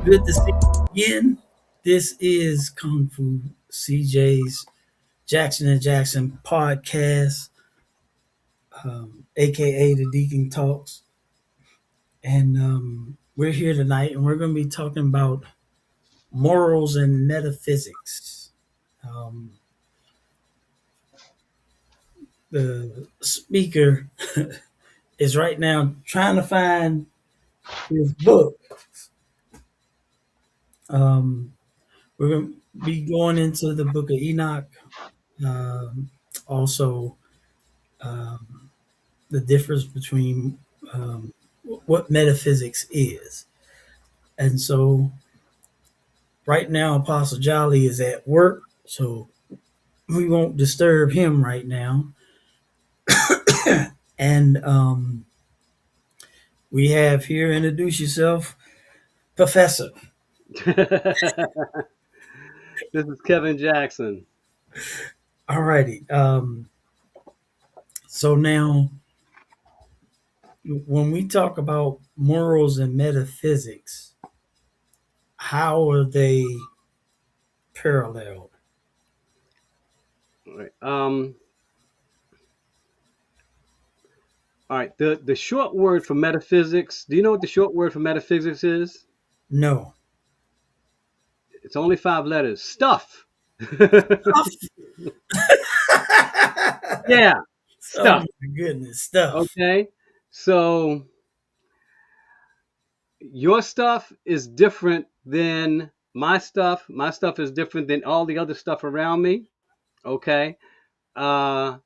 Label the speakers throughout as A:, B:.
A: Good to see you again. This is Kung Fu CJ's Jackson and Jackson podcast, aka the Deacon Talks. And we're here tonight and we're going to be talking about morals and metaphysics. Um, the speaker is right now trying to find his book. Um, we're going to be going into the book of Enoch. Um, also, the difference between what metaphysics is. And so right now, Apostle Jolly is at work, so we won't disturb him right now. And we have here, introduce yourself, Professor.
B: This is Kevin Jackson.
A: Alrighty. So now, when we talk about morals and metaphysics, how are they paralleled?
B: All right. All right. The short word for metaphysics. Do you know what the short word for metaphysics is?
A: No.
B: It's only 5 letters. Stuff. Yeah,
A: Oh
B: stuff.
A: my goodness, stuff.
B: Okay. So your stuff is different than my stuff. My stuff is different than all the other stuff around me. Okay. Uh,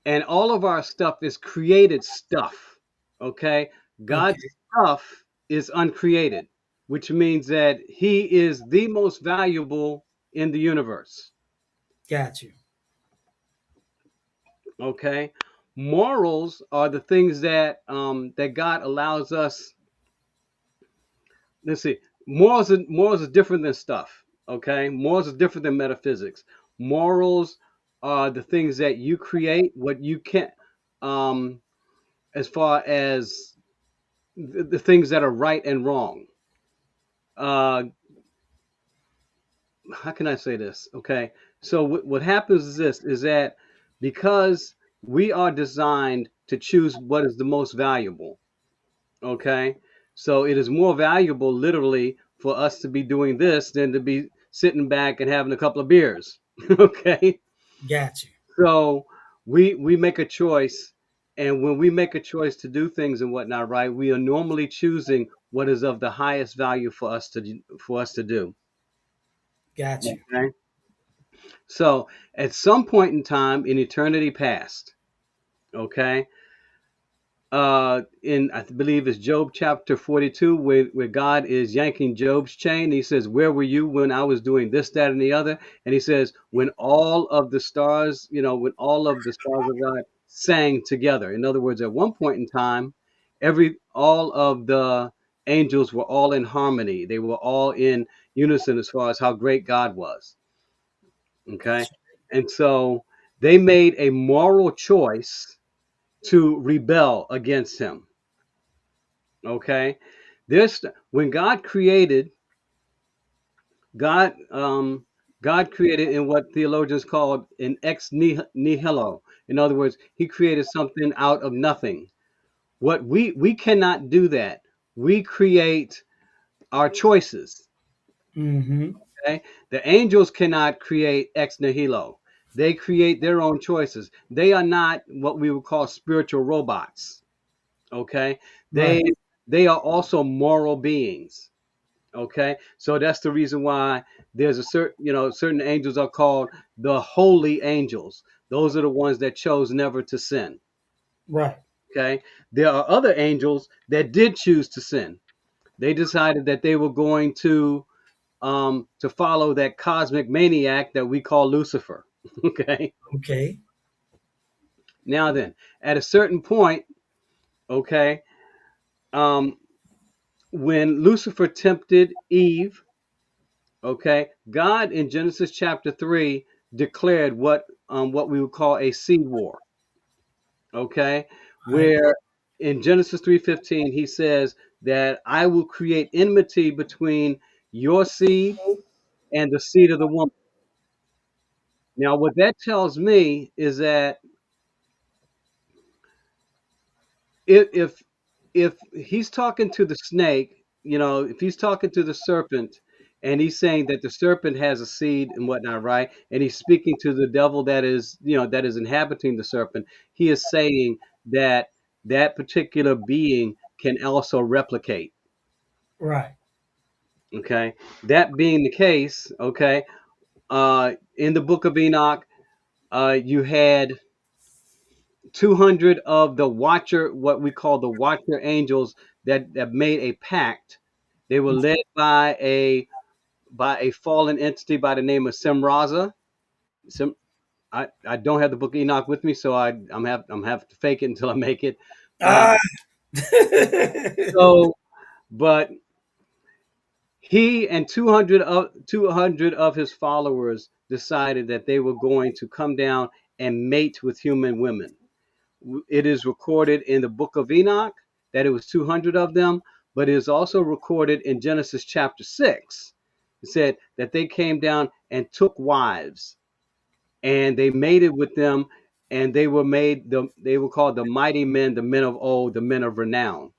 B: and all of our stuff is created stuff. Okay. God's
A: Okay,
B: stuff is uncreated, which means that he is the most valuable in the universe.
A: got you.
B: Okay. Morals are the things that God allows us. Let's see. Morals is different than stuff. Okay. Morals is different than metaphysics. Morals are the things that you create, what you can, um, as far as the things that are right and wrong. Uh, how can I say this? Okay. So what happens is this is that because we are designed to choose what is the most valuable. Okay. So it is more valuable literally for us to be doing this than to be sitting back and having a couple of beers. Okay.
A: Got you.
B: So we make a choice, and when we make a choice to do things and whatnot, right, we are normally choosing what is of the highest value for us to do.
A: Got you.
B: Okay. So at some point in time in eternity past, okay, in I believe it's Job chapter 42, where God is yanking Job's chain. He says, "Where were you when I was doing this, that, and the other?" And he says, "When all of the stars, when all of the stars of God sang together." In other words, at one point in time, every all of the angels were all in harmony. They were all in unison as far as how great God was. Okay,
A: That's
B: and so they made a moral choice to rebel against him. Okay, this when God, God created in what theologians call an ex nihilo. In other words, He created something out of nothing. What we cannot do that. We create our choices.
A: mm-hmm.
B: Okay, the angels cannot create ex nihilo. They create their own choices. They are not what we would call spiritual robots. Okay, they
A: Right.
B: they are also moral beings. Okay, so that's the reason why there's a certain angels are called the holy angels. Those are the ones that chose never to sin.
A: Right.
B: Okay, there are other angels that did choose to sin. They decided that they were going to follow that cosmic maniac that we call Lucifer. Okay,
A: Okay.
B: now then, at a certain point, okay, um, when Lucifer tempted Eve, okay, God in Genesis chapter 3 declared what we would call a seed war. Okay,
A: Right.
B: where in Genesis 3:15, he says that I will create enmity between your seed and the seed of the woman. Now, what that tells me is that if if he's talking to the snake, if he's talking to the serpent, and he's saying that the serpent has a seed and whatnot, right? And he's speaking to the devil that is inhabiting the serpent. He is saying that that particular being can also replicate.
A: Right.
B: Okay, that being the case, okay, in the book of Enoch, you had 200 of the watcher, what we call the watcher angels, that made a pact. They were led by a fallen entity by the name of Simraza. Sim, I don't have the book of Enoch with me, so I'm have to fake it until I make it. Uh,
A: Ah.
B: so, but he and 200 of his followers decided that they were going to come down and mate with human women. It is recorded in the book of Enoch that it was 200 of them, but it is also recorded in Genesis chapter 6. It said that they came down and took wives and they mated with them, and they were called the mighty men, the men of old, the men of renown.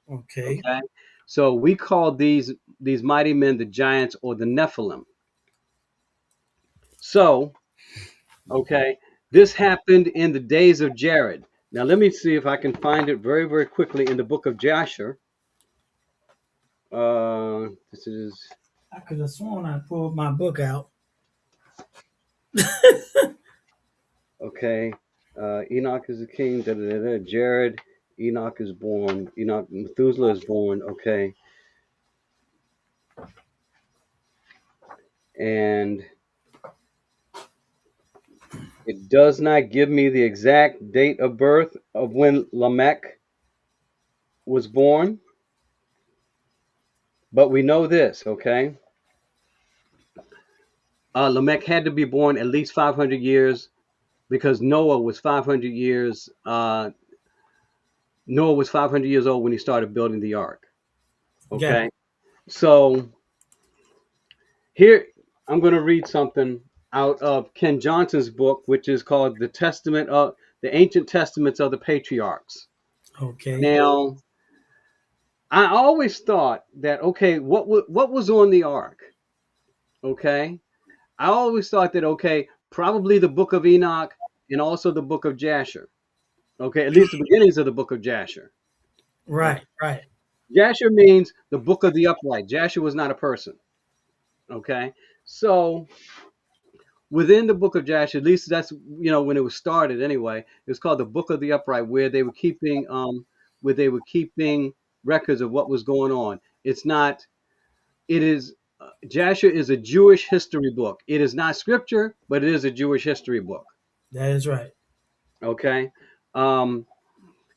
A: Okay.
B: Okay. So we call these mighty men the giants or the Nephilim. So, okay, this happened in the days of Jared. Now let me see if I can find it very, very quickly in the book of Jasher. This is
A: I could have sworn I pulled my book out.
B: okay. Enoch is the king. Da, da, da, da. Jared, Enoch is born. Enoch, Methuselah is born. Okay, and it does not give me the exact date of birth of when Lamech was born, but we know this. Okay, Lamech had to be born at least 500 years because Noah was 500 years. Noah was 500 years old when he started building the ark.
A: Got
B: Okay, so here I'm going to read something out of Ken Johnson's book, which is called the Ancient Testaments of the Patriarchs.
A: okay.
B: Now, I always thought that okay, what was on the ark? Okay, I always thought that okay, probably the book of Enoch and also the book of Jasher. Okay, at least the beginnings of the book of Jasher. Okay,
A: Right. Right.
B: Jasher means the book of the upright. Jasher was not a person. Okay, so within the book of Jasher, at least that's when it was started anyway. It was called the Book of the Upright, where they were keeping records of what was going on. It's not. It is Jasher is a Jewish history book. It is not scripture, but it is a Jewish history book.
A: That is right.
B: Okay, um,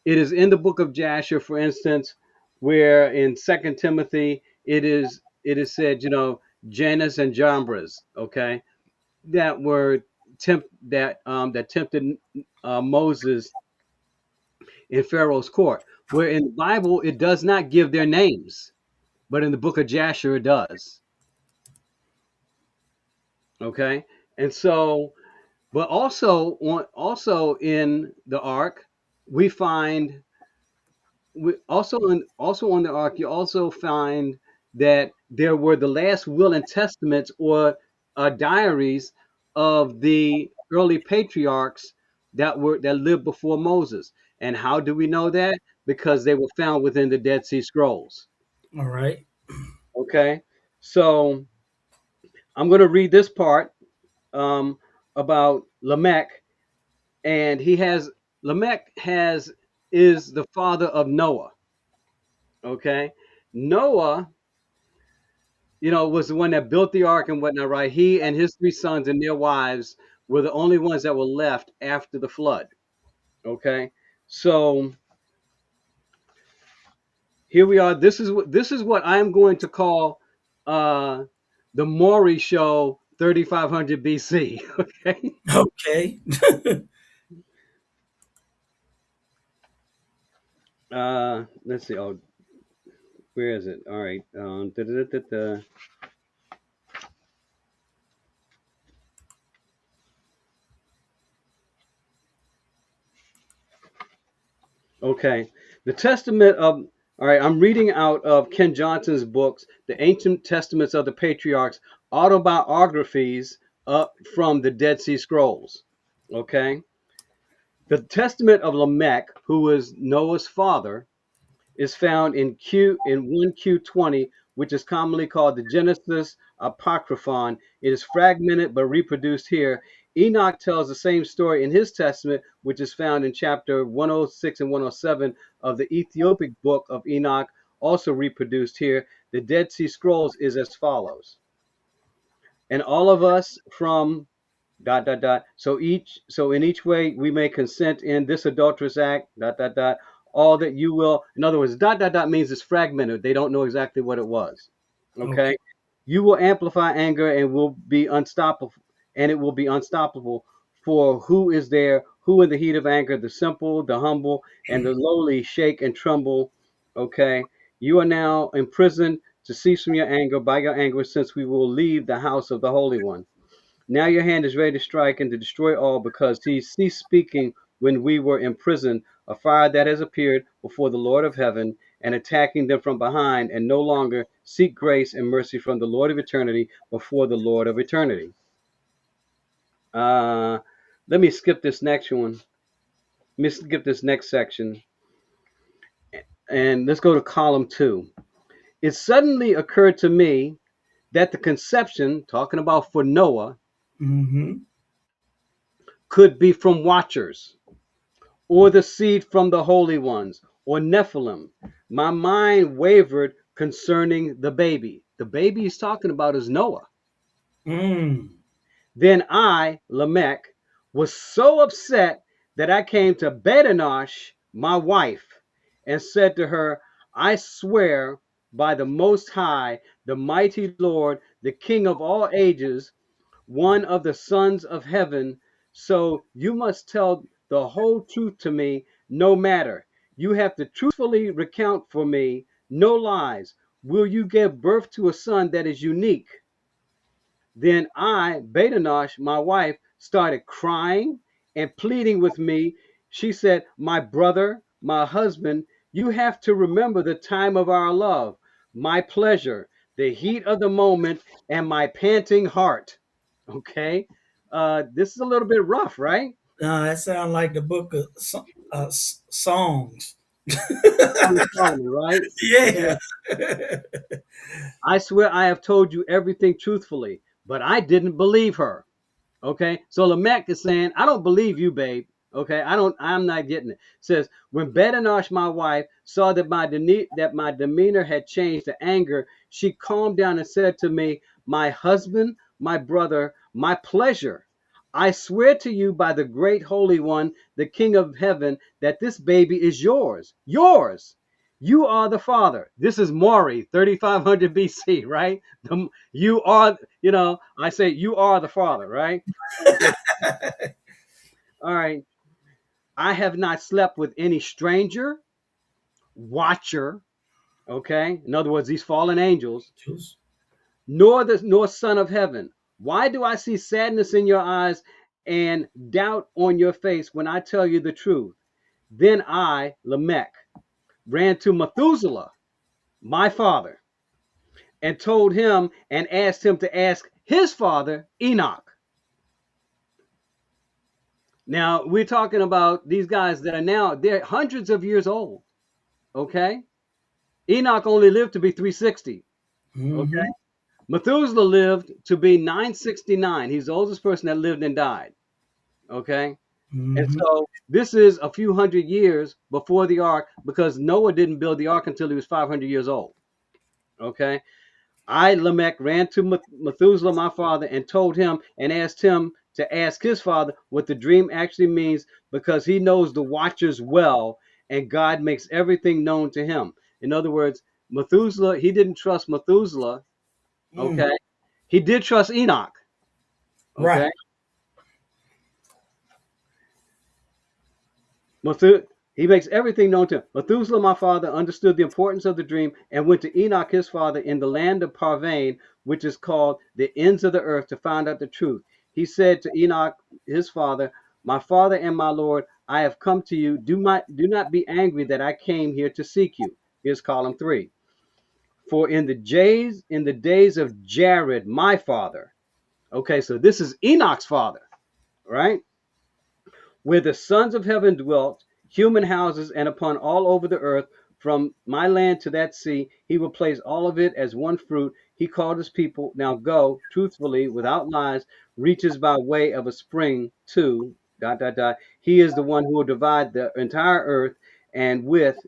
B: it is in the book of Jasher, for instance, where in Second Timothy it is said, Janus and Jambres, okay, that were that tempted Moses in Pharaoh's court. Where in the Bible it does not give their names, but in the book of Jasher it does. Okay, and so, but also in the ark we find also on the ark you also find that there were the last will and testaments or diaries of the early patriarchs that lived before Moses. And how do we know that? Because they were found within the Dead Sea Scrolls.
A: All right.
B: Okay, so I'm going to read this part um, about Lamech, and Lamech has is the father of Noah. Okay, Noah, was the one that built the ark and whatnot, right? He and his three sons and their wives were the only ones that were left after the flood. Okay, so here we are. This is what I'm going to call uh, the Maury Show, 3500 BC. Okay,
A: Okay.
B: Let's see. Oh, where is it? All right. Okay. The Testament of, all right, I'm reading out of Ken Johnson's books, The Ancient Testaments of the Patriarchs, autobiographies from the Dead Sea Scrolls. Okay. The Testament of Lamech, who was Noah's father, is found in 1Q20, which is commonly called the Genesis Apocryphon. It is fragmented but reproduced here. Enoch tells the same story in his testament, which is found in chapter 106 and 107 of the Ethiopic book of Enoch, also reproduced here. The Dead Sea Scrolls is as follows. And all of us from dot dot dot. So in each way we may consent in this adulterous act dot dot dot. All that you will. In other words, dot dot dot means it's fragmented. They don't know exactly what it was.
A: Okay.
B: Okay. You will amplify anger and will be unstoppable, and it will be unstoppable. For who is there? Who in the heat of anger? The simple, the humble, and the lowly shake and tremble. Okay. You are now imprisoned to cease from your anger by your anger, since we will leave the house of the Holy One. Now your hand is ready to strike and to destroy all, because he ceased speaking when we were in prison, a fire that has appeared before the Lord of heaven, and attacking them from behind, and no longer seek grace and mercy from the Lord of eternity before the Lord of eternity. Uh, Let me skip this next one. Let me skip this next section, and let's go to column 2. It suddenly occurred to me that the conception, talking about for Noah,
A: Mm-hmm.
B: could be from watchers, or the seed from the holy ones, or Nephilim. My mind wavered concerning the baby. The baby he's talking about is Noah.
A: Mm.
B: Then I, Lamech, was so upset that I came to Bedenosh, my wife, and said to her, I swear by the Most High, the mighty Lord, the King of all ages, one of the sons of heaven. So you must tell the whole truth to me, no matter. You have to truthfully recount for me, no lies. Will you give birth to a son that is unique? Then I, Bedanosh, my wife, started crying and pleading with me. She said, my brother, my husband, you have to remember the time of our love, my pleasure, the heat of the moment, and my panting heart. Okay. This is a little bit rough, right?
A: That sounds like the book of songs.
B: Song of Solomon, right? It
A: Yeah.
B: says, I swear I have told you everything truthfully, but I didn't believe her. Okay, so Lamech is saying, I don't believe you, babe. Okay, I'm not getting it. Says, when Bedanosh, my wife, saw that my demeanor had changed to anger, she calmed down and said to me, my husband, my brother, my pleasure, I swear to you by the great Holy One, the King of heaven, that this baby is yours. Yours. You are the father. This is Maury, 3500 BC, right? You are, I say you are the father, right? Okay. All right. I have not slept with any stranger, watcher, okay? In other words, these fallen angels,
A: Just-
B: nor son of heaven. Why do I see sadness in your eyes and doubt on your face when I tell you the truth? Then I, Lamech, ran to Methuselah, my father, and told him and asked him to ask his father, Enoch. Now, we're talking about these guys that are now, they're hundreds of years old, okay? Enoch only lived to be 360, okay?
A: Mm-hmm.
B: Methuselah lived to be 969. He's the oldest person that lived and died, okay? And
A: Mm-hmm.
B: so this is a few hundred years before the ark, because Noah didn't build the ark until he was 500 years old, okay? I, Lamech, ran to Methuselah, my father, and told him and asked him to ask his father what the dream actually means, because he knows the watchers well, and God makes everything known to him. In other words, Methuselah, he didn't trust Methuselah,
A: Mm.
B: okay? He did trust Enoch,
A: Right.
B: okay? Methu- He makes everything known to him. Methuselah, my father, understood the importance of the dream and went to Enoch, his father, in the land of Parvain, which is called the ends of the earth, to find out the truth. He said to Enoch, his father, my father and my Lord, I have come to you. Do not be angry that I came here to seek you. Here's column 3. For in the days of Jared, my father. Okay, so this is Enoch's father, right? Where the sons of heaven dwelt, human houses, and upon all over the earth, from my land to that sea, he will place all of it as one fruit. He called his people, now go, truthfully, without lies, reaches by way of a spring to, dot, dot, dot. He is the one who will divide the entire earth, and with,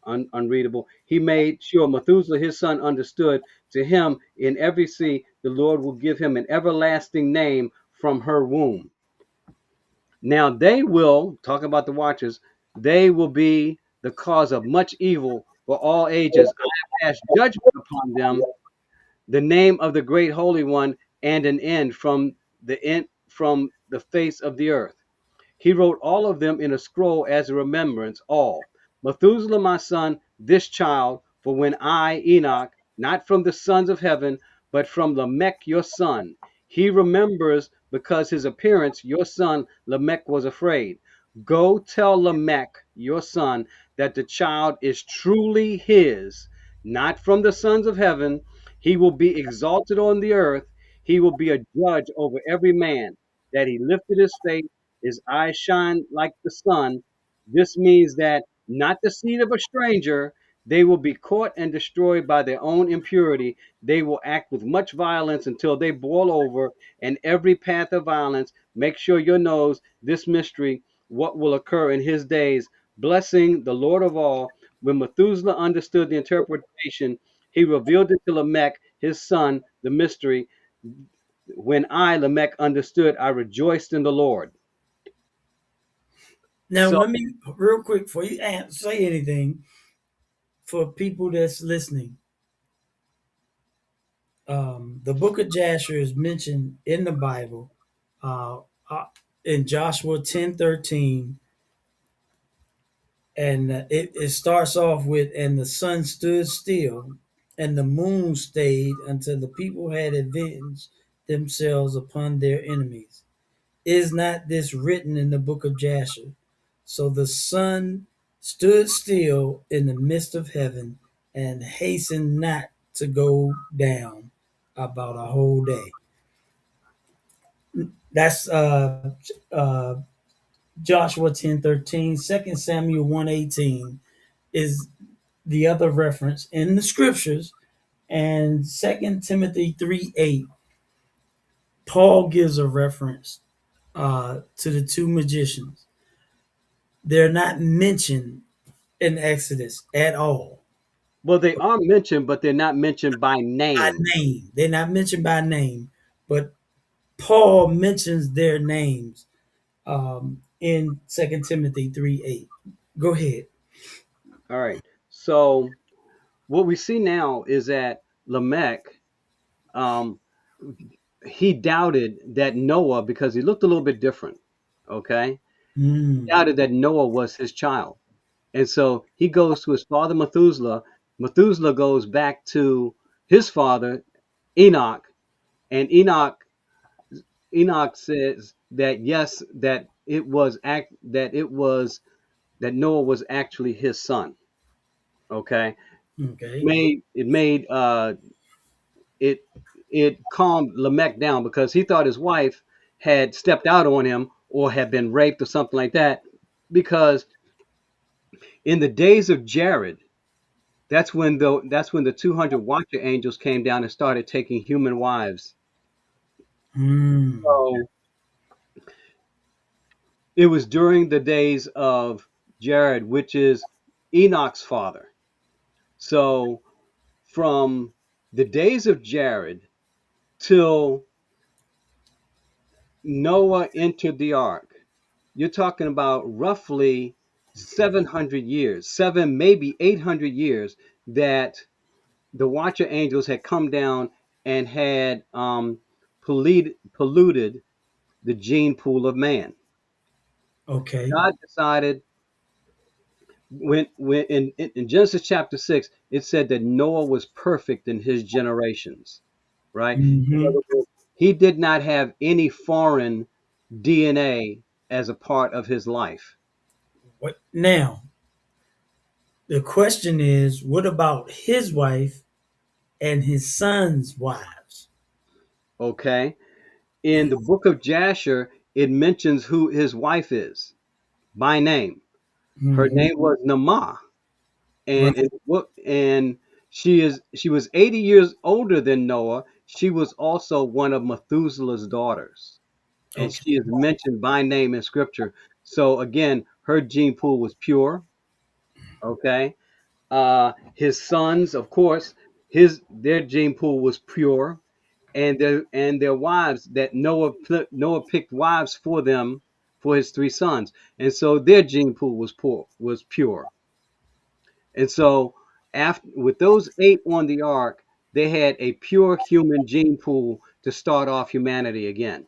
B: unreadable, he made sure Methuselah, his son, understood. To him, in every sea, the Lord will give him an everlasting name from her womb. Now they will, talk about the watchers, they will be the cause of much evil for all ages. I have passed judgment upon them, the name of the great holy one, and an end from the face of the earth. He wrote all of them in a scroll as a remembrance, all. Methuselah, my son, this child, for when I, Enoch, not from the sons of heaven, but from Lamech your son, he remembers because his appearance, your son, Lamech was afraid. Go tell Lamech your son that the child is truly his, not from the sons of heaven. He will be exalted on the earth. He will be a judge over every man, that he lifted his face, his eyes shine like the sun. This means that not the seed of a stranger, they will be caught and destroyed by their own impurity. They will act with much violence until they boil over, and every path of violence. Make sure you know this mystery, what will occur in his days. Blessing the Lord of all. When Methuselah understood the interpretation, he revealed it to Lamech, his son, the mystery. When I, Lamech, understood, I rejoiced in the Lord.
A: Now,
B: So
A: let me real quick before you say anything for people that's listening. The book of Jasher is mentioned in the Bible, uh, uh, in Joshua 10:13, and it starts off with, and the sun stood still, and the moon stayed until the people had avenged themselves upon their enemies. Is not this written in the book of Jasher? So the sun stood still in the midst of heaven and hastened not to go down about a whole day. That's Joshua 10:13. 2 Samuel 1:18 is the other reference in the scriptures. And 2 Timothy 3:8, Paul gives a reference to the two magicians. They're not mentioned in Exodus at all.
B: well, they are mentioned, but they're not mentioned by
A: By
B: name.
A: name. They're not mentioned by name, but Paul mentions their names in 2 Timothy 3:8. Go ahead.
B: All right. So what we see now is that Lamech, um, he doubted that Noah, because he looked a little bit different. Okay, he
A: Mm,
B: doubted that Noah was his child, and so he goes to his father Methuselah. Methuselah goes back to his father Enoch, and Enoch says that yes, that Noah was actually his son. Okay,
A: okay.
B: it it calmed Lamech down because he thought his wife had stepped out on him or had been raped or something like that. Because in the days of Jared, that's when the 200 watcher angels came down and started taking human wives.
A: Mm,
B: So it was during the days of Jared, which is Enoch's father. So from the days of Jared till Noah entered the ark, you're talking about roughly 700 years, seven, maybe 800 years, that the watcher angels had come down and had polluted the gene pool of man.
A: okay.
B: God decided when in Genesis chapter 6, it said that Noah was perfect in his generations, right? In
A: Hmm.
B: other words, he did not have any foreign DNA as a part of his life.
A: What now? The question is, what about his wife and his sons' wives?
B: Okay. In the book of Jasher, it mentions who his wife is by name. Her
A: Hmm.
B: name was Naamah, and
A: Right.
B: in the book, and she was 80 years older than Noah. She was also one of Methuselah's daughters, and
A: Okay.
B: she is mentioned by name in scripture. So again, her gene pool was pure. Okay. His sons, of course, his their gene pool was pure, and their wives that Noah picked wives for them for his three sons, and so their gene pool was pure. And so after with those eight on the ark, they had a pure human gene pool to start off humanity again,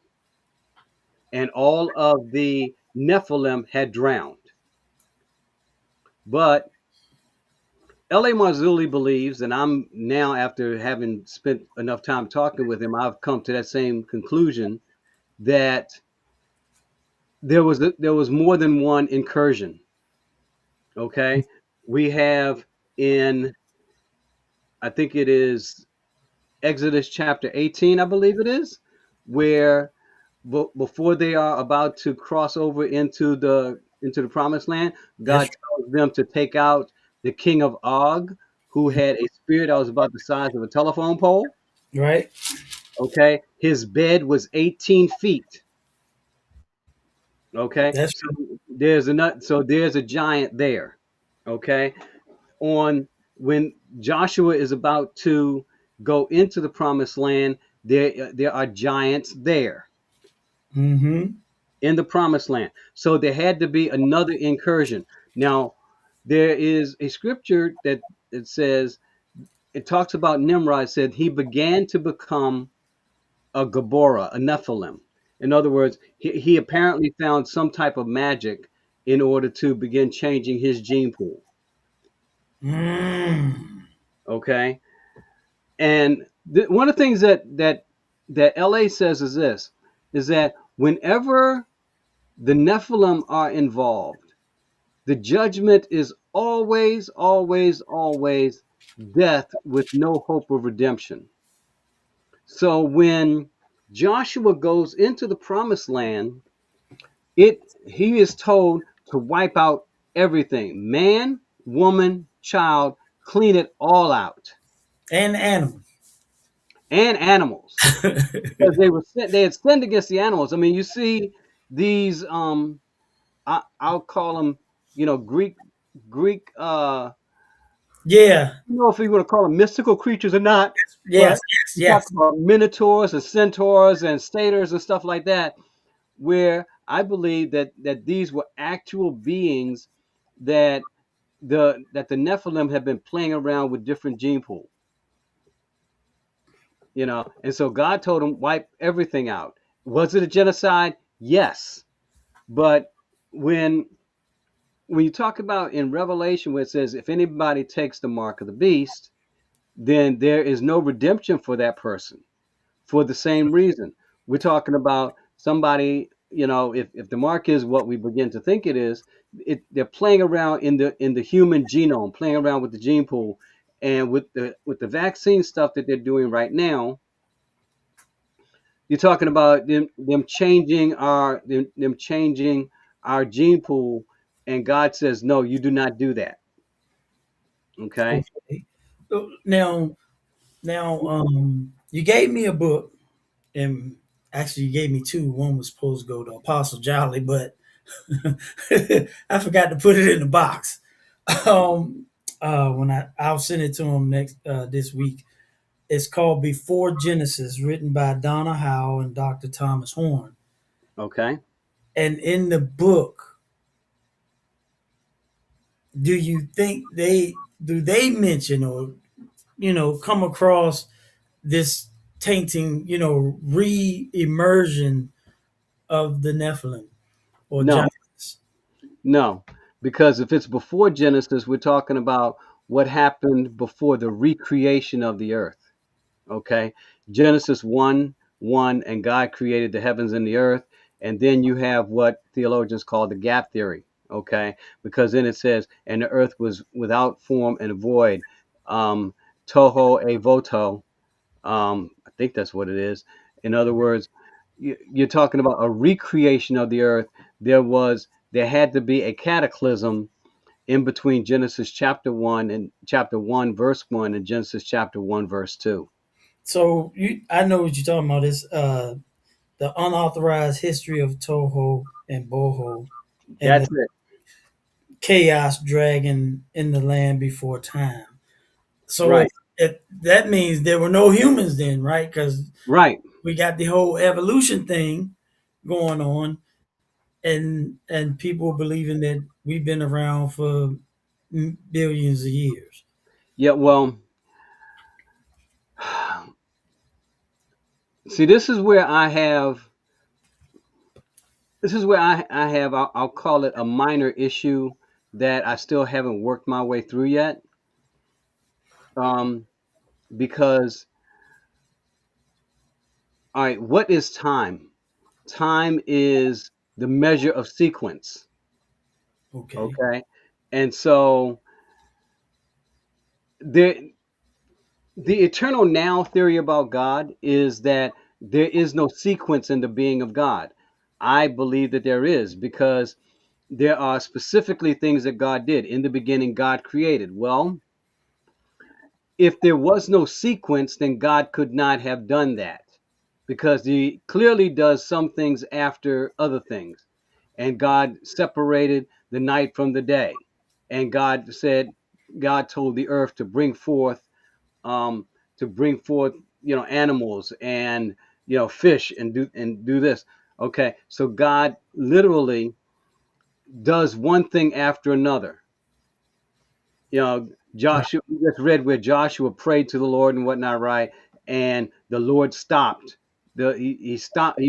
B: and all of the Nephilim had drowned. But L.A. Marzulli believes, and I'm now, after having spent enough time talking with him, I've come to that same conclusion that there was more than one incursion. Okay, we have in I think it is Exodus chapter 18, I believe it is, where before they are about to cross over into the promised land,
A: That's
B: God tells them to take out the king of Og, who had a spear that was about the size of a telephone pole.
A: right.
B: Okay, his bed was 18 feet. Okay,
A: That's
B: so there's a giant there. Okay, on when Joshua is about to go into the promised land, there are giants there
A: mm-hmm.
B: in the promised land. So there had to be another incursion. Now, there is a scripture that it says it talks about Nimrod. Said he began to become a Gabora, a Nephilim. In other words, he apparently found some type of magic in order to begin changing his gene pool.
A: Mm.
B: Okay, and one of the things that LA says is this: is that whenever the Nephilim are involved, the judgment is always, always, always death with no hope of redemption. So when Joshua goes into the promised land, it he is told to wipe out everything, man, woman, child, clean it all out,
A: And animals.
B: and animals, because they had sinned against the animals. I mean, you see these I'll call them, Greek
A: Yeah.
B: I don't know if you want to call them mystical creatures or not,
A: Yes.
B: but
A: Yes.
B: you talk
A: Yes.
B: about minotaurs and centaurs and satyrs and stuff like that, where I believe that these were actual beings that the Nephilim have been playing around with different gene pool, and so God told them wipe everything out. Was it a genocide? Yes, but when when you talk about in Revelation where it says if anybody takes the mark of the beast, then there is no redemption for that person for the same reason. We're talking about somebody, if the mark is what we begin to think it is, they're playing around in the human genome, playing around with the gene pool, and with the vaccine stuff that they're doing right now, you're talking about them changing our gene pool, and God says no, you do not do that. Okay.
A: Okay. Now, you gave me a book, and actually, you gave me two. One was supposed to go to Apostle Jolly, but I forgot to put it in the box. Um, when I'll send it to him next this week. It's called Before Genesis, written by Donna Howe and Dr. Thomas Horn.
B: Okay.
A: And in the book, do you think they mention or come across this tainting, re-immersion of the Nephilim or
B: No,
A: giants?
B: no. because if it's before Genesis, we're talking about what happened before the recreation of the earth. Okay, Genesis 1:1, and God created the heavens and the earth. And then you have what theologians call the gap theory. Okay, because then it says, and the earth was without form and void, toho e voto. I think that's what it is. In other words, you're talking about a recreation of the earth. There had to be a cataclysm in between Genesis chapter 1 and chapter 1 verse 1 and Genesis chapter 1 verse 2.
A: So I know what you're talking about. Is the unauthorized history of Toho and Boho and the
B: That's it.
A: chaos dragging in the land before time. So
B: Right.
A: if that means there were no humans then, right? Because
B: Right.
A: we got the whole evolution thing going on, and people believing that we've been around for billions of years.
B: Yeah, well, see, this is where I have, I'll call it a minor issue that I still haven't worked my way through yet. Um, because, all right, what is time? Time is the measure of sequence.
A: Okay,
B: Okay. And so the the eternal now theory about God is that there is no sequence in the being of God. I believe that there is, because there are specifically things that God did. In the beginning, God created. Well, if there was no sequence, then God could not have done that, because he clearly does some things after other things. And God separated the night from the day. And God told the earth um, to bring forth, animals and, fish, and do this. Okay, so God literally does one thing after another.
A: right.
B: Joshua, we just read where Joshua prayed to the Lord and whatnot, right? And the Lord stopped. He stopped.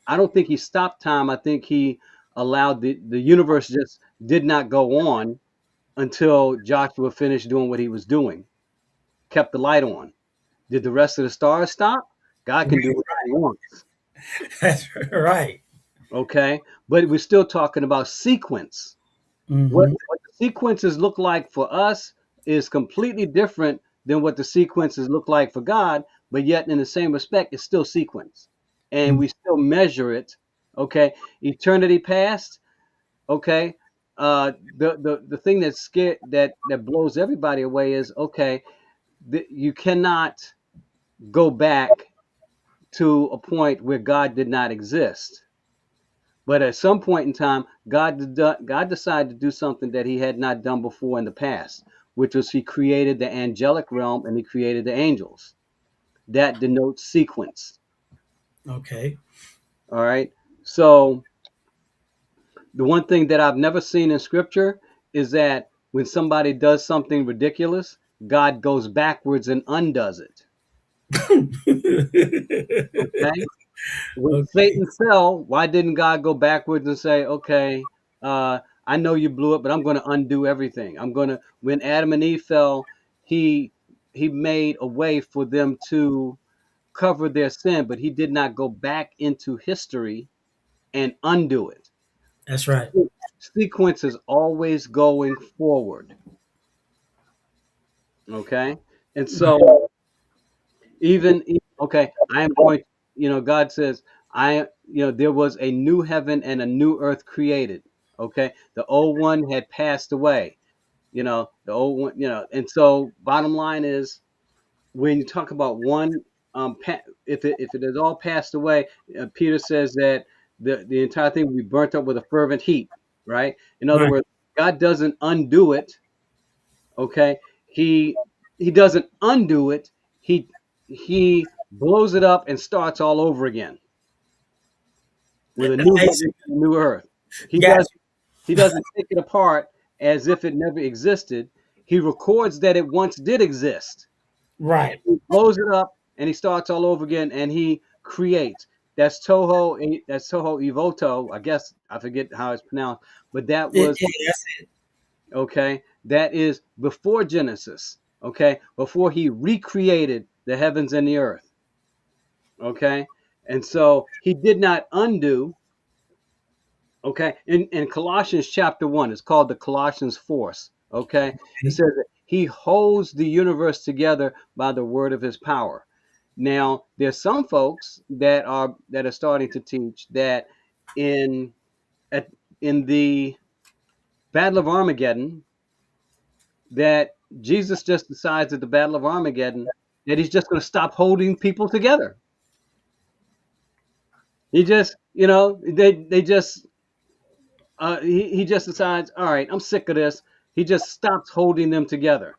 B: I don't think he stopped time. I think he allowed the universe just did not go on until Joshua finished doing what he was doing. Kept the light on. Did the rest of the stars stop? God can do whatever he wants.
A: That's right.
B: Okay, but we're still talking about sequence.
A: Hmm.
B: What the sequences look like for us is completely different than what the sequences look like for God, but yet in the same respect, it's still sequence. And we still measure it. Okay. Eternity past. Okay. The thing that's scared that blows everybody away is, okay, you cannot go back to a point where God did not exist. But at some point in time, God decided to do something that he had not done before in the past, which was he created the angelic realm and he created the angels. That denotes sequence.
A: Okay.
B: All right. So the one thing that I've never seen in scripture is that when somebody does something ridiculous, God goes backwards and undoes it. Okay. When
A: Okay.
B: Satan fell, why didn't God go backwards and say, okay, I know you blew it, but I'm going to undo everything. When Adam and Eve fell, he, he made a way for them to cover their sin, but he did not go back into history and undo it.
A: That's right.
B: Sequence is always going forward. Okay. And so okay, I am going, God says, there was a new heaven and a new earth created. Okay, the old one had passed away. The old one. And so bottom line is, when you talk about one, if it has all passed away, Peter says that the entire thing will be burnt up with a fervent heat. Right. In other
A: Right.
B: words, God doesn't undo it. Okay, he he doesn't undo it. He blows it up and starts all over again with a new heaven
A: Basically,
B: and a new earth. He
A: got
B: does he doesn't take it apart as if it never existed. He records that it once did exist.
A: you. Right.
B: He blows it up and he starts all over again and he creates. That's Toho Evoto. I guess I forget how it's pronounced, but that was
A: Yeah, that's it.
B: Okay, that is before Genesis. Okay, before he recreated the heavens and the earth. Okay, and so he did not undo. Okay, in Colossians chapter 1, it's called the Colossians force. Okay, it
A: Okay.
B: says that he holds the universe together by the word of his power. Now, there's some folks that are starting to teach that in at in the Battle of Armageddon, that Jesus just decides at the Battle of Armageddon that he's just going to stop holding people together. He just, they just he just decides, all right, I'm sick of this. He just stops holding them together.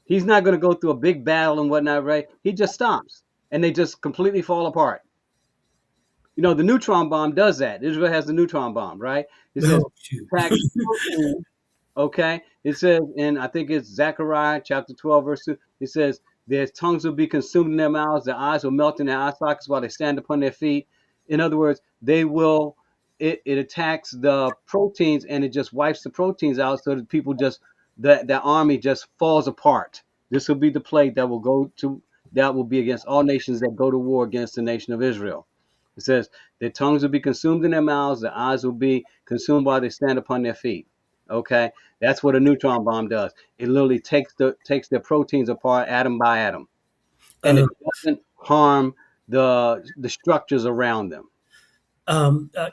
B: He's not going to go through a big battle and whatnot, right? He just stops, and they just completely fall apart. The neutron bomb does that. Israel has the neutron bomb, right? It says
A: Oh, shoot.
B: attacks protein. Okay, it says in, I think it's Zechariah chapter 12 verse 2. It says their tongues will be consumed in their mouths, their eyes will melt in their eye sockets while they stand upon their feet. In other words, they will. It attacks the proteins, and it just wipes the proteins out, so that people just the army just falls apart. This will be the plague that will be against all nations that go to war against the nation of Israel. It says their tongues will be consumed in their mouths, their eyes will be consumed while they stand upon their feet. Okay, that's what a neutron bomb does. It literally takes their proteins apart atom by atom, and
A: Uh,
B: it doesn't harm the structures around them.
A: um, uh,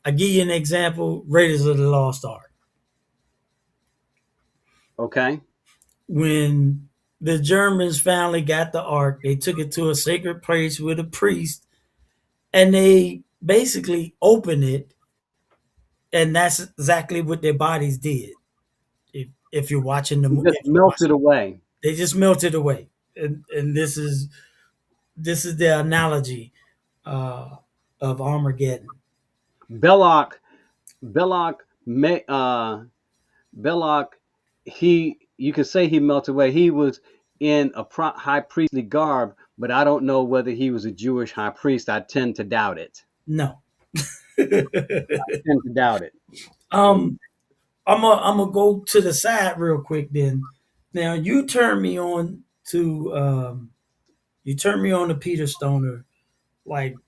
A: I give you an example, Raiders of the Lost Ark.
B: Okay,
A: When the Germans finally got the Ark, they took it to a sacred place with a priest, and they basically opened it, and that's exactly what their bodies did. If you're watching
B: it just
A: if you're
B: melted
A: watching,
B: away.
A: they just melted away, and this is the analogy uh, of Armageddon.
B: Belloc, Belloc, Belloc, you could say he melted away. He was in a high priestly garb, but I don't know whether he was a Jewish high priest. I tend to doubt it.
A: No.
B: Tend to doubt it.
A: um, I'm gonna go to the side real quick. Then, now you turned me on to Peter Stoner like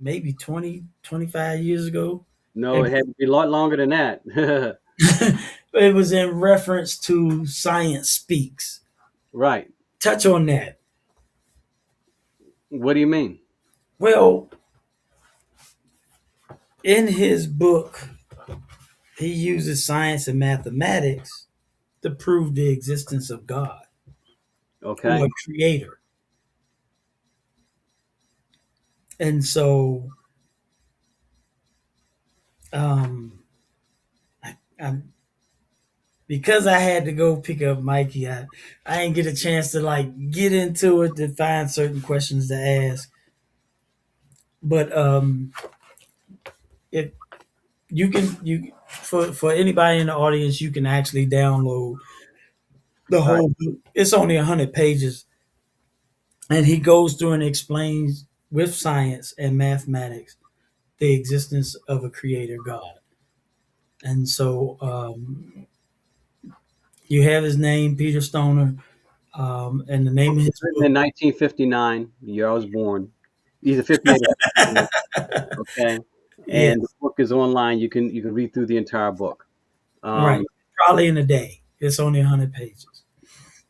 A: maybe 20, 25 years ago.
B: No,
A: And
B: it had to be a lot longer than that.
A: it was in reference to Science Speaks.
B: Right.
A: Touch on that.
B: What do you mean?
A: Well, in his book, he uses science and mathematics to prove the existence of God or
B: Okay.
A: a creator. And so, um, I, because I had to go pick up Mikey, I didn't get a chance to like get into it to find certain questions to ask. But if you for anybody in the audience, you can actually download the
B: All right.
A: whole book. It's only 100 pages, and he goes through and explains with science and mathematics the existence of a creator God. And so you have his name, Peter Stoner, and the name
B: Book
A: of
B: was
A: his
B: written
A: book.
B: in 1959, the year I was born. Either 58 or 59. Okay. And the
A: Yes,
B: book is online. You can read through the entire book.
A: right.
B: Um,
A: Probably in a day. It's only 100 pages.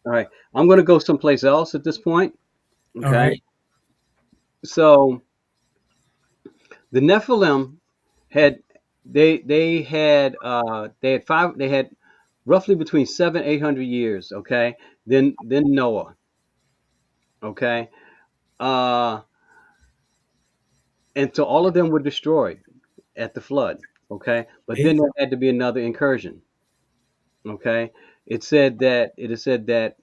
B: all right. I'm going to go someplace else at this point.
A: All
B: Okay.
A: right.
B: So the Nephilim had they had roughly between 700-800 years. Okay. Then Noah. Okay. Uh, and so all of them were destroyed at the flood. Okay. But
A: Okay.
B: then there had to be another incursion. Okay. It is said that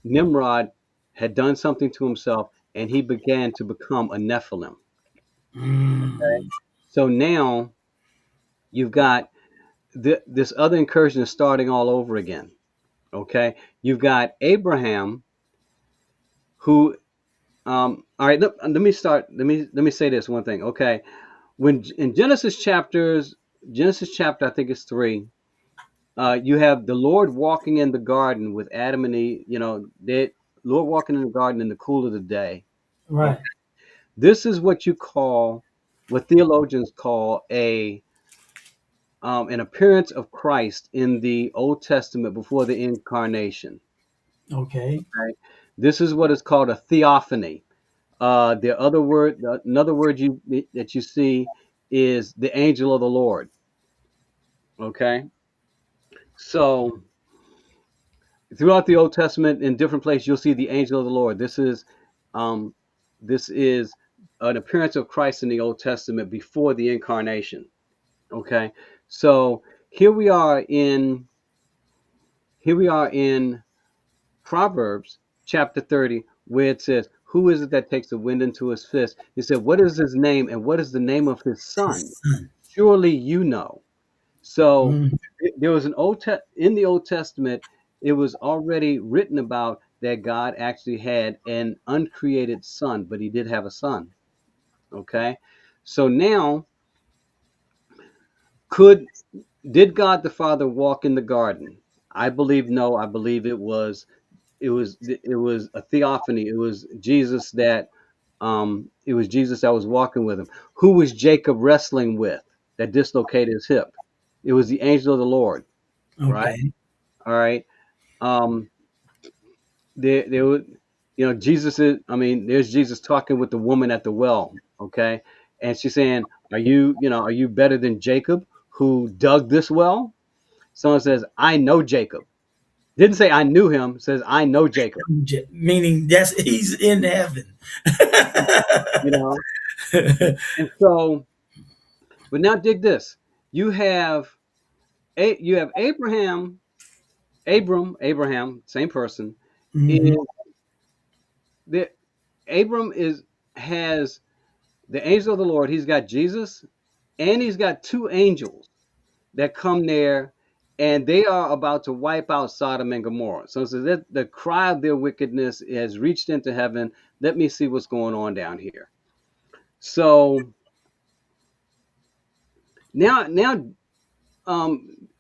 B: Nimrod had done something to himself, and he began to become a Nephilim. Okay.
A: Mm,
B: So now you've got this other incursion is starting all over again. Okay. You've got Abraham, who, all right, let me start. Let me say this one thing. Okay. When in Genesis chapter, I think it's 3, You have the Lord walking in the garden with Adam and Eve. The Lord walking in the garden in the cool of the day. Okay.
A: Right.
B: This is what you call, what theologians call an appearance of Christ in the Old Testament before the incarnation.
A: Okay.
B: Okay? This is what is called a theophany. Another word that you see is the angel of the Lord. Okay, so throughout the Old Testament, in different places, you'll see the angel of the Lord. Um, this is an appearance of Christ in the Old Testament before the incarnation. Okay, so here we are in here we are in Proverbs chapter 30, where it says, "Who is it that takes the wind into his fist?" He said, "What is his name, and what is the name of his son?
A: His son.
B: Surely you know." So
A: Mm,
B: there was in the Old Testament, it was already written about that God actually had an uncreated son, but he did have a son. Okay, so now could did God the Father walk in the garden? I believe no. I believe it was a theophany. It was Jesus that was walking with him. Who was Jacob wrestling with that dislocated his hip? It was the angel of the Lord, right?
A: okay.
B: All right. Um, there was, Jesus is. I mean, there's Jesus talking with the woman at the well. Okay, and she's saying, are you better than Jacob who dug this well? Someone says, I know Jacob. Didn't say I knew him. Says I know Jacob.
A: Meaning that's he's in heaven.
B: You know, and so, but now dig this. You have you have Abraham, same person.
A: Hmm.
B: Is the Abram is has the angel of the Lord. He's got Jesus, and he's got two angels that come there, and they are about to wipe out Sodom and Gomorrah. So it says that the cry of their wickedness has reached into heaven. Let me see what's going on down here. So now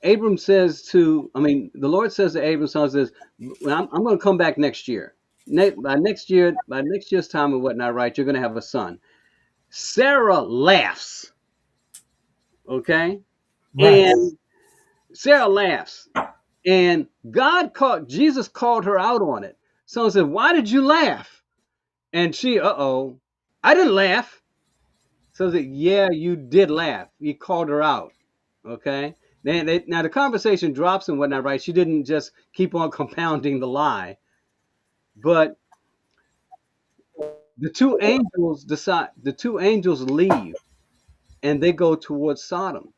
B: Abram says the Lord says to Abram, son says, I'm going to come back next year. By next year's time or whatnot, right? You're going to have a son. Sarah laughs, okay,
A: Right.
B: and Sarah laughs, and Jesus called her out on it. Someone said, "Why did you laugh?" And she, I didn't laugh. So I said, "Yeah, you did laugh." He called her out. Okay. Now the conversation drops and whatnot, right? She didn't just keep on compounding the lie, but the two angels leave and they go towards Sodom.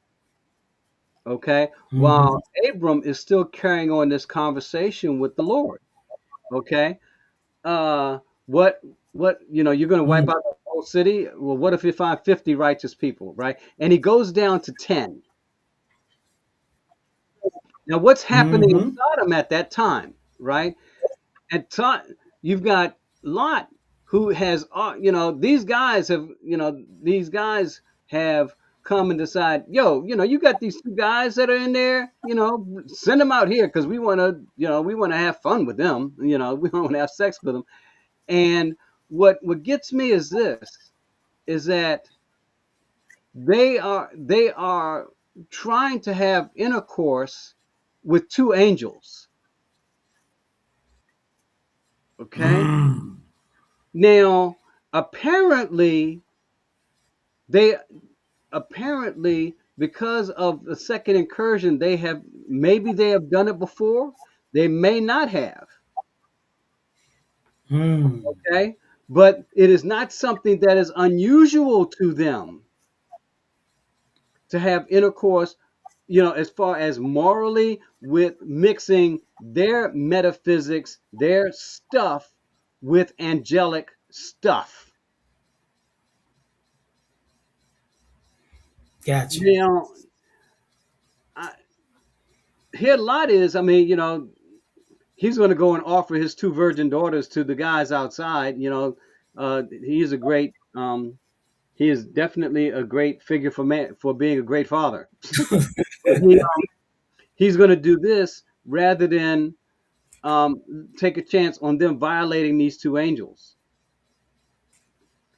B: Okay,
A: Hmm.
B: while Abram is still carrying on this conversation with the Lord. Okay, uh, what you're going to wipe out the whole city? Well, what if you find 50 righteous people, right? And he goes down to 10. Now, what's happening in
A: Hmm.
B: Sodom at that time, right? At time, you've got Lot, who has, these guys have come and decide, yo, you got these two guys that are in there, send them out here because we want to have fun with them, we don't want to have sex with them. And what gets me is this, is that they are trying to have intercourse with two angels. Okay.
A: Mm.
B: Now, apparently, they because of the second incursion, they have done it before. They may not have.
A: Mm.
B: Okay, but it is not something that is unusual to them to have intercourse. As far as morally, with mixing their metaphysics, their stuff with angelic stuff.
A: Got you.
B: Now, I, here Lot is. He's going to go and offer his two virgin daughters to the guys outside. He's a great. He is definitely a great figure for being a great father. He, He's going to do this rather than take a chance on them violating these two angels.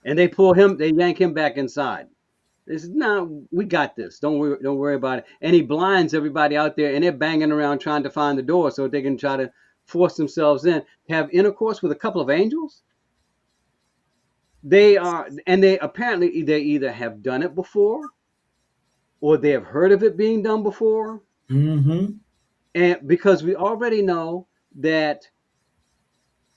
B: And they yank him back inside. They said, "No, we got this. Don't worry about it." And he blinds everybody out there, and they're banging around trying to find the door so they can try to force themselves in, have intercourse with a couple of angels. They are, and they apparently they either have done it before or they have heard of it being done before.
A: Mm-hmm.
B: And because we already know that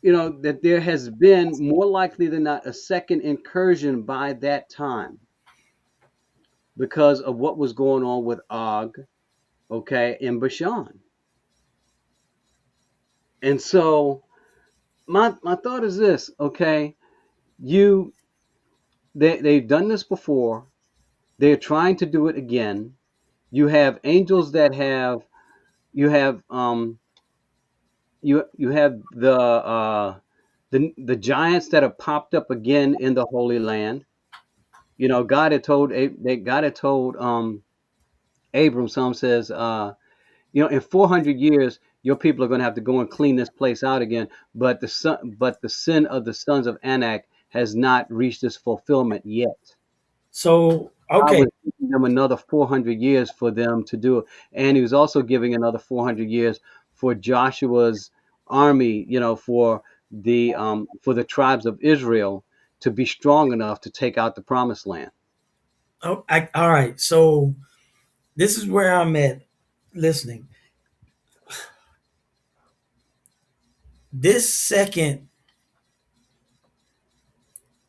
B: that there has been more likely than not a second incursion by that time because of what was going on with Og, okay, in Bashan. And so my thought is this, okay, you they've done this before, they're trying to do it again. You have angels that have you have you have the giants that have popped up again in the Holy Land. God had told Abram, some says, in 400 years, your people are going to have to go and clean this place out again. But the sin of the sons of Anak has not reached its fulfillment yet.
A: So,
B: God
A: okay.
B: was giving them another 400 years for them to do it, and He was also giving another 400 years for Joshua's army, for the tribes of Israel to be strong enough to take out the promised land.
A: Oh, all right. So this is where I'm at listening. This second,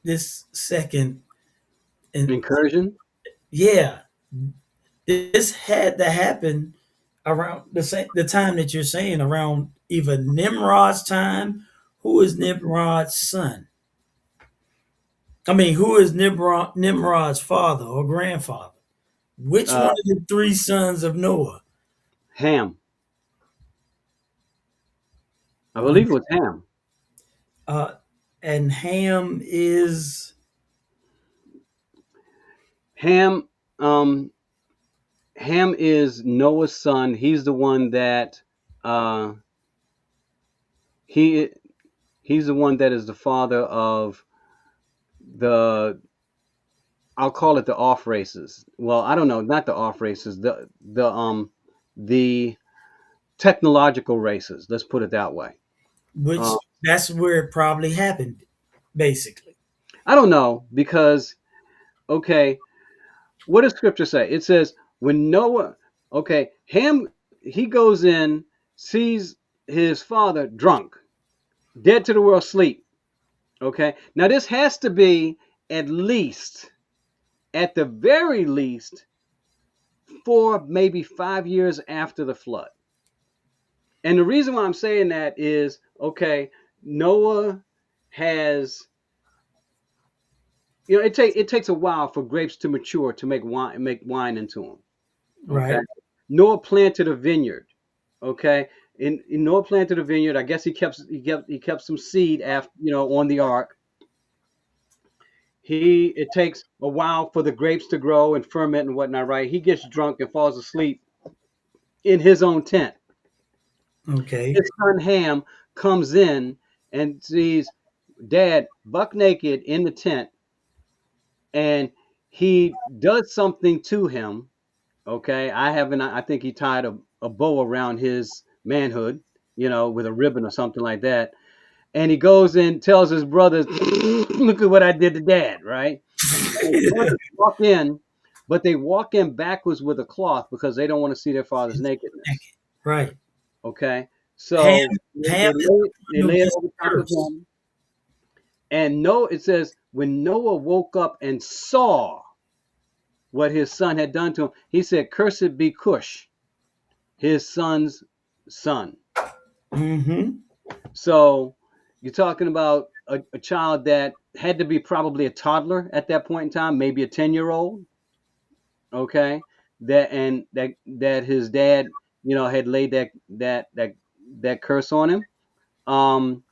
A: this second, and
B: Incursion.
A: yeah, this had to happen around the time that you're saying, around either Nimrod's time. Who is Nimrod's son? I mean, who is Nimrod's father or grandfather? Which
B: uh,
A: one of the three sons of Noah?
B: Ham. I believe it was Ham.
A: Uh, and
B: Ham. Ham is Noah's son. He's the one that uh, he he's the one that is the father of the, I'll call it the off races. Well, I don't know, not the off races, the technological races. Let's put it that way.
A: which
B: Uh,
A: that's where it probably happened, basically.
B: I don't know because, okay, what does Scripture say? It says when Noah, okay, Ham, he goes in, sees his father drunk, dead to the world, sleep. Okay, now this has to be at least, at the very least, 4, maybe 5 years after the flood. And the reason why I'm saying that is, okay, Noah has, it takes a while for grapes to mature to make wine into them. Okay,
A: Right.
B: Noah planted a vineyard. Okay, in Noah planted a vineyard. I guess he kept some seed after, on the ark. It takes a while for the grapes to grow and ferment and whatnot, right? He gets drunk and falls asleep in his own tent.
A: Okay.
B: His son Ham comes in and sees Dad buck naked in the tent, and he does something to him. Okay, I think he tied a bow around his manhood, with a ribbon or something like that. And he goes and tells his brothers, "Look at what I did to Dad," right? And his brothers walk in, but they walk in backwards with a cloth because they don't want to see their father's nakedness.
A: Right.
B: Okay,
A: Ham
B: so
A: Ham is
B: they
A: the one
B: lay
A: who
B: it
A: gets
B: over
A: the
B: top of
A: curse.
B: him, and it says when Noah woke up and saw what his son had done to him, he said, "Cursed be Cush, his son's son."
A: Mm-hmm.
B: So you're talking about a child that had to be probably a toddler at that point in time, maybe a 10-year-old. Okay, that his dad, had laid that curse on him. Um,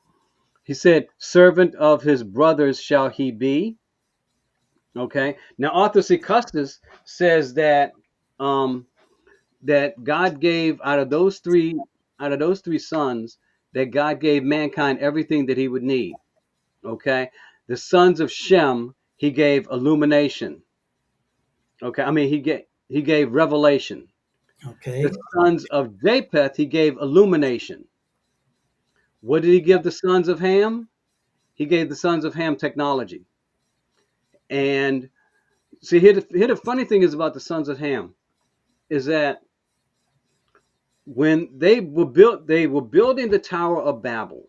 B: he said, "Servant of his brothers shall he be." Okay. Now Arthur C. Custis says that um, that God gave out of those three sons, that God gave mankind everything that he would need. Okay, the sons of Shem, he gave illumination. Okay, I mean he gave revelation. The
A: Okay.
B: sons of Japheth, he gave illumination. What did he give the sons of Ham? He gave the sons of Ham technology. And see, here the funny thing is about the sons of Ham is that when they were building the Tower of Babel.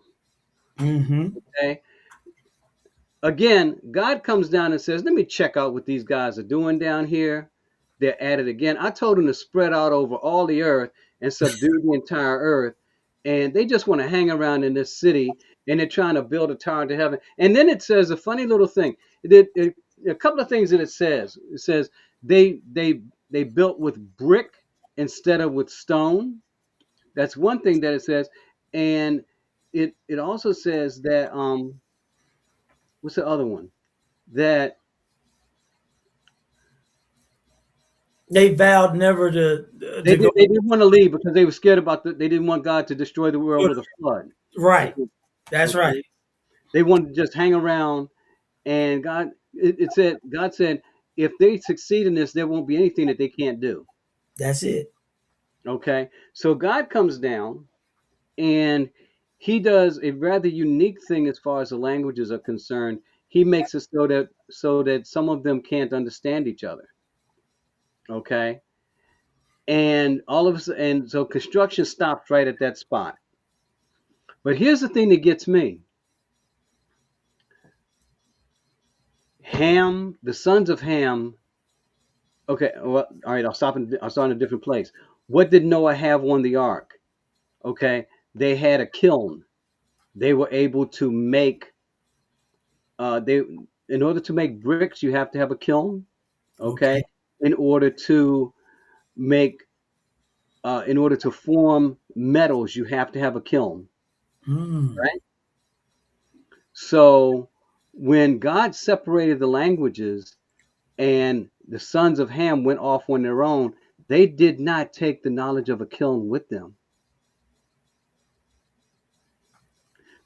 A: Mm-hmm.
B: Okay, again, God comes down and says, "Let me check out what these guys are doing down here. They're at it again. I told them to spread out over all the earth and subdue the entire earth, and they just want to hang around in this city, and they're trying to build a tower to heaven." And then it says a funny little thing. A couple of things that it says. It says they built with brick instead of with stone. That's one thing that it says, and it also says that what's the other one? That
A: They vowed never to go.
B: they didn't want to leave because they were scared about they didn't want God to destroy the world with a flood.
A: Right.
B: Okay,
A: That's right.
B: okay. They wanted to just hang around, and it said God said if they succeed in this, there won't be anything that they can't do.
A: That's it.
B: Okay, so God comes down and he does a rather unique thing as far as the languages are concerned. He makes it so that some of them can't understand each other. Okay, and all of us, and so construction stops right at that spot. But here's the thing that gets me: Ham, the sons of Ham. Okay, well, all right. I'll start in a different place. What did Noah have on the ark? Okay, they had a kiln. They were able to make. They In order to make bricks, you have to have a kiln. Okay,
A: Okay.
B: in order to make in order to form metals, you have to have a kiln,
A: Mm.
B: right? So when God separated the languages and the sons of Ham went off on their own, they did not take the knowledge of a kiln with them.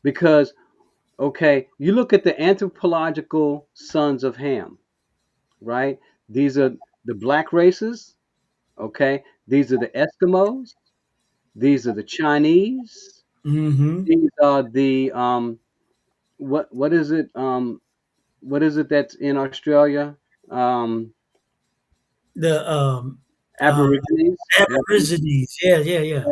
B: Because, okay, you look at the anthropological sons of Ham, right? These are the black races, okay? These are the Eskimos, these are the Chinese,
A: Mm-hmm.
B: these are the what is it? What is it that's in Australia? Um,
A: The uh
B: Aborigines,
A: Aborigines. Yeah, yeah, yeah.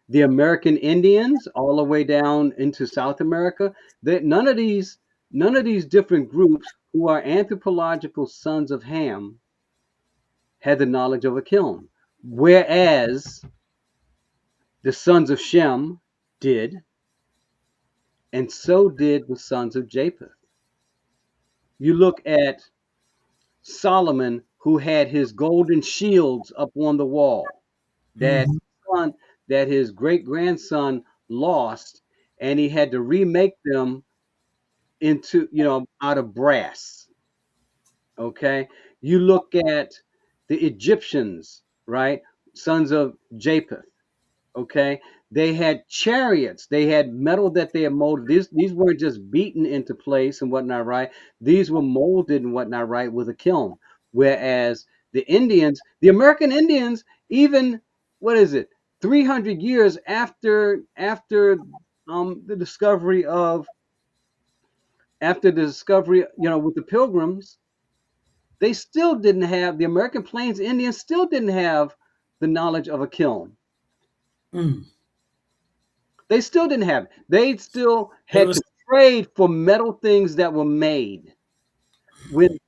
B: the American Indians, all the way down into South America. That none of these different groups who are anthropological sons of Ham had the knowledge of a kiln, whereas the sons of Shem did, and so did the sons of Japheth. You look at Solomon, who had his golden shields up on the wall, that
A: Mm-hmm.
B: son, that his great grandson lost, and he had to remake them into, out of brass. Okay, you look at the Egyptians, right? Sons of Japheth. Okay, they had chariots, they had metal that they had molded. These weren't just beaten into place and whatnot, right? These were molded and whatnot, right, with a kiln. Whereas the American Indians, even what is it, 300 years the discovery of after the discovery, with the Pilgrims, they still didn't have the American Plains Indians still didn't have the knowledge of a kiln.
A: Mm.
B: They still didn't have it. They still
A: It
B: had
A: was
B: to trade for metal things that were made. When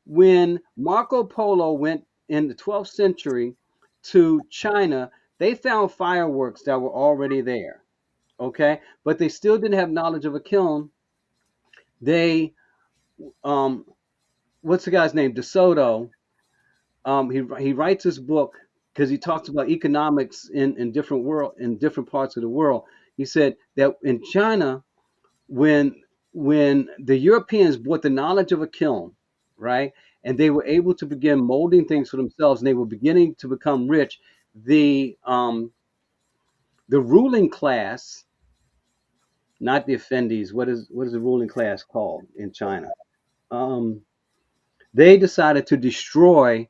B: when Marco Polo went in the 12th century to China, they found fireworks that were already there. Okay, but they still didn't have knowledge of a kiln. They what's the guy's name? DeSoto. He writes this book because he talks about economics in different parts of the world. He said that in China, when the Europeans brought the knowledge of a kiln, right, and they were able to begin molding things for themselves, and they were beginning to become rich. the the ruling class, not the Effendis. What is the ruling class called in China? Um, they decided to destroy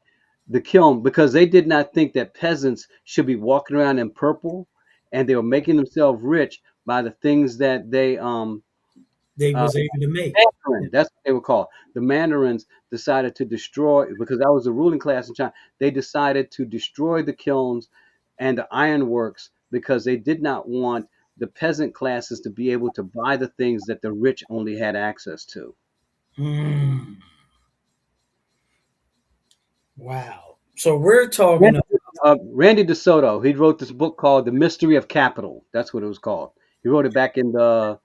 B: the kiln because they did not think that peasants should be walking around in purple, and they were making themselves rich by the things that
A: they
B: uh,
A: was able to make.
B: Mandarin, that's what they were called. The Mandarins decided to destroy, because that was the ruling class in China. They decided to destroy the kilns and the ironworks because they did not want the peasant classes to be able to buy the things that the rich only had access to.
A: Mm, wow. So we're talking
B: Randy,
A: about,
B: Randy DeSoto, he wrote this book called The Mystery of Capital. That's what it was called. He wrote it back in the,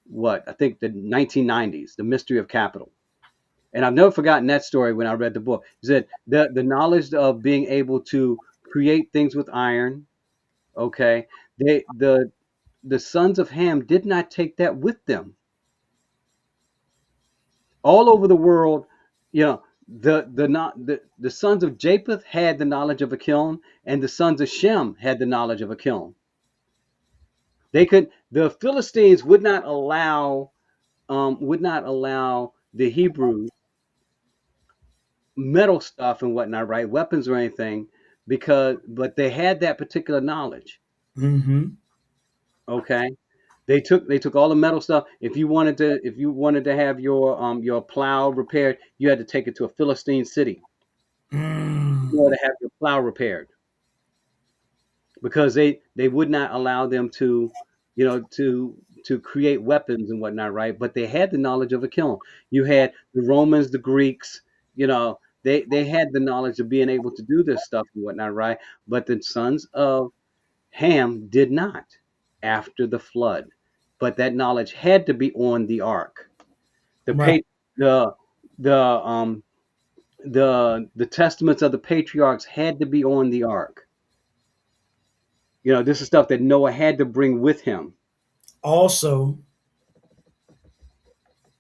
B: what, I think the 1990s, The Mystery of Capital. And I've never forgotten that story when I read the book. Is that the knowledge of being able to create things with iron? Okay, they the sons of Ham did not take that with them. All over the world, you know, the not the sons of Japheth had the knowledge of a kiln, and the sons of Shem had the knowledge of a kiln. They could the Philistines would not allow the Hebrews metal stuff and whatnot, right? Weapons or anything, because but they had that particular knowledge.
A: mm-hmm,
B: Okay, they took all the metal stuff. If you wanted to have your plow repaired, you had to take it to a Philistine city in
A: mm,
B: order to have your plow repaired, because they would not allow them to, to create weapons and whatnot, right? But they had the knowledge of a kiln. You had the Romans, the Greeks, they had the knowledge of being able to do this stuff and whatnot, right? But the sons of Ham did not after the flood. But that knowledge had to be on the ark. The
A: right.
B: pa- the the the testaments of the patriarchs had to be on the ark. This is stuff that Noah had to bring with him.
A: Also,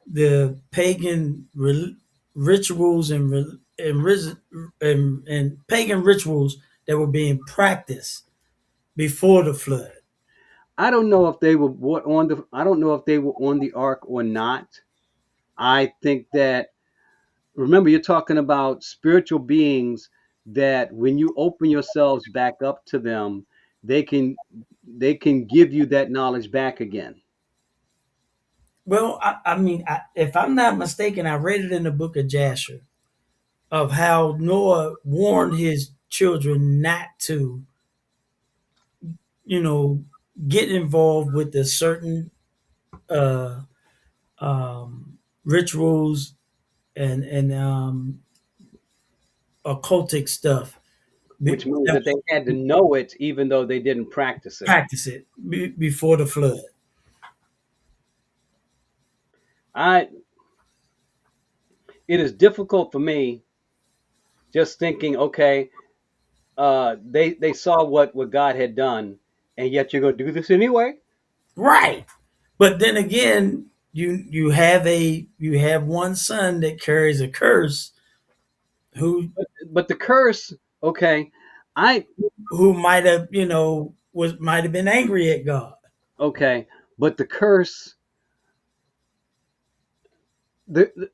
A: the pagan rituals and pagan rituals that were being practiced before the flood.
B: I don't know if they were on the I don't know if they were on the ark or not. I think that, remember, you're talking about spiritual beings that when you open yourselves back up to them, they can they can give you that knowledge back again.
A: Well, I mean, if I'm not mistaken, I read it in the book of Jasher of how Noah warned his children not to, you know, get involved with the certain uh, rituals and occultic stuff.
B: Which means
A: That
B: that they had to know it even though they didn't practice it.
A: practice it before the flood.
B: I It is difficult for me just thinking, okay, they saw what God had done, and yet you're going to do this anyway.
A: Right. But then again, you have one son that carries a curse who
B: But the curse, okay, I
A: who might have, was might have been angry at God.
B: okay, but the curse, the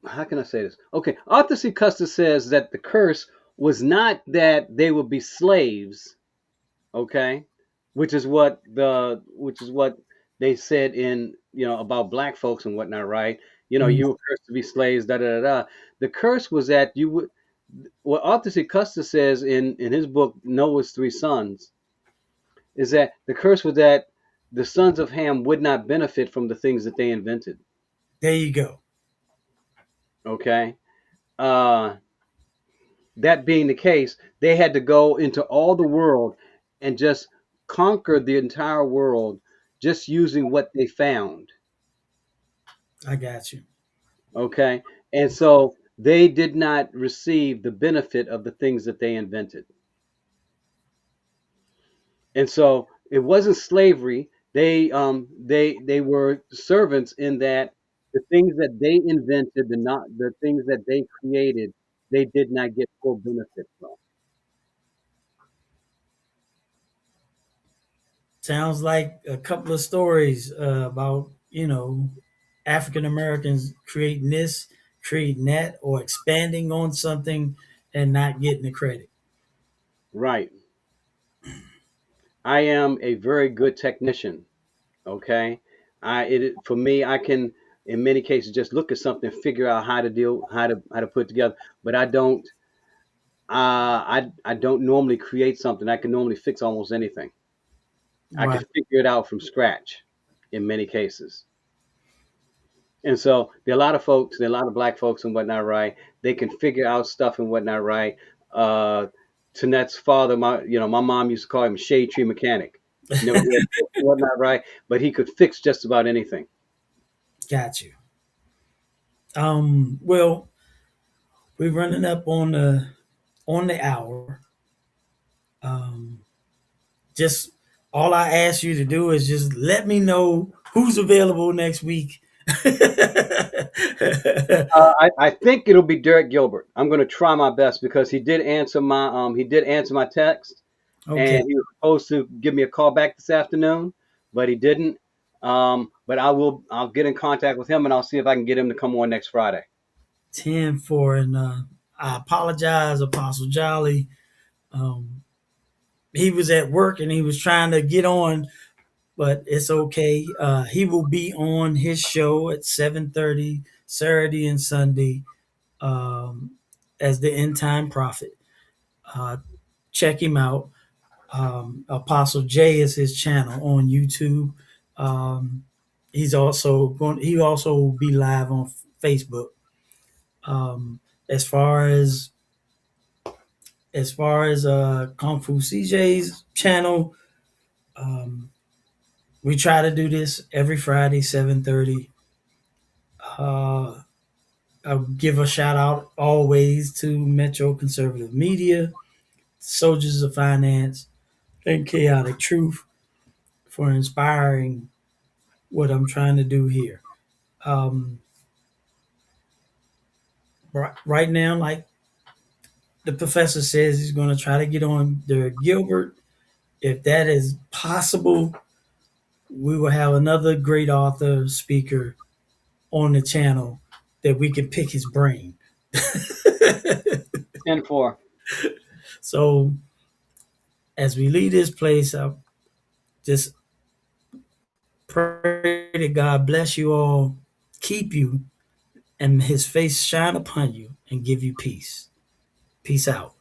B: how can I say this? Okay, Arthur C. Custer says that the curse was not that they would be slaves, okay, which is what they said in, about black folks and whatnot, right?
A: Mm,
B: You were cursed to be slaves, da da da da. The curse was that you would. What Arthur C. Custer says in his book Noah's Three Sons is that the curse was that the sons of Ham would not benefit from the things that they invented.
A: there you go.
B: Okay, uh, that being the case, they had to go into all the world and just conquer the entire world just using what they found.
A: I got you.
B: Okay. And so they did not receive the benefit of the things that they invented. And so it wasn't slavery. They were servants in that the things that they invented, the things that they created, they did not get full benefit from.
A: Sounds like a couple of stories about, African Americans creating this, creating that, or expanding on something and not getting the credit.
B: Right. I am a very good technician. Okay. For me, I can in many cases just look at something, figure out how to put it together. But I don't normally create something. I can normally fix almost anything. I can
A: Right.
B: figure it out from scratch in many cases. And so there are a lot of black folks and whatnot, right? They can figure out stuff and whatnot, right? Uh, Tanet's father, my mom used to call him a shade tree mechanic. Never read books and whatnot, right? But he could fix just about anything.
A: Got you. Well, we're running up on the hour. Um, just all I ask you to do is just let me know who's available next week.
B: I think it'll be Derek Gilbert. I'm going to try my best because he did answer my text,
A: Okay,
B: and he was supposed to give me a call back this afternoon, but he didn't. But I'll get in contact with him and I'll see if I can get him to come on next Friday.
A: 10-4, and I apologize, Apostle Jolly. Um, he was at work and he was trying to get on, but it's okay. He will be on his show at 7:30 Saturday and Sunday, um, as the End Time Prophet. Uh, Check him out. Apostle J is his channel on YouTube. Um, he also will be live on Facebook. Um, as far as Kung Fu CJ's channel, um, we try to do this every Friday, 7:30. Uh, I'll give a shout out always to Metro Conservative Media, Soldiers of Finance, and Chaotic Truth for inspiring what I'm trying to do here. Um, right now, like the professor says, he's going to try to get on the Gilbert. If that is possible, we will have another great author speaker on the channel that we can pick his brain.
B: 10-4.
A: So as we leave this place, I just pray that God bless you all, keep you, and his face shine upon you and give you peace. Peace out.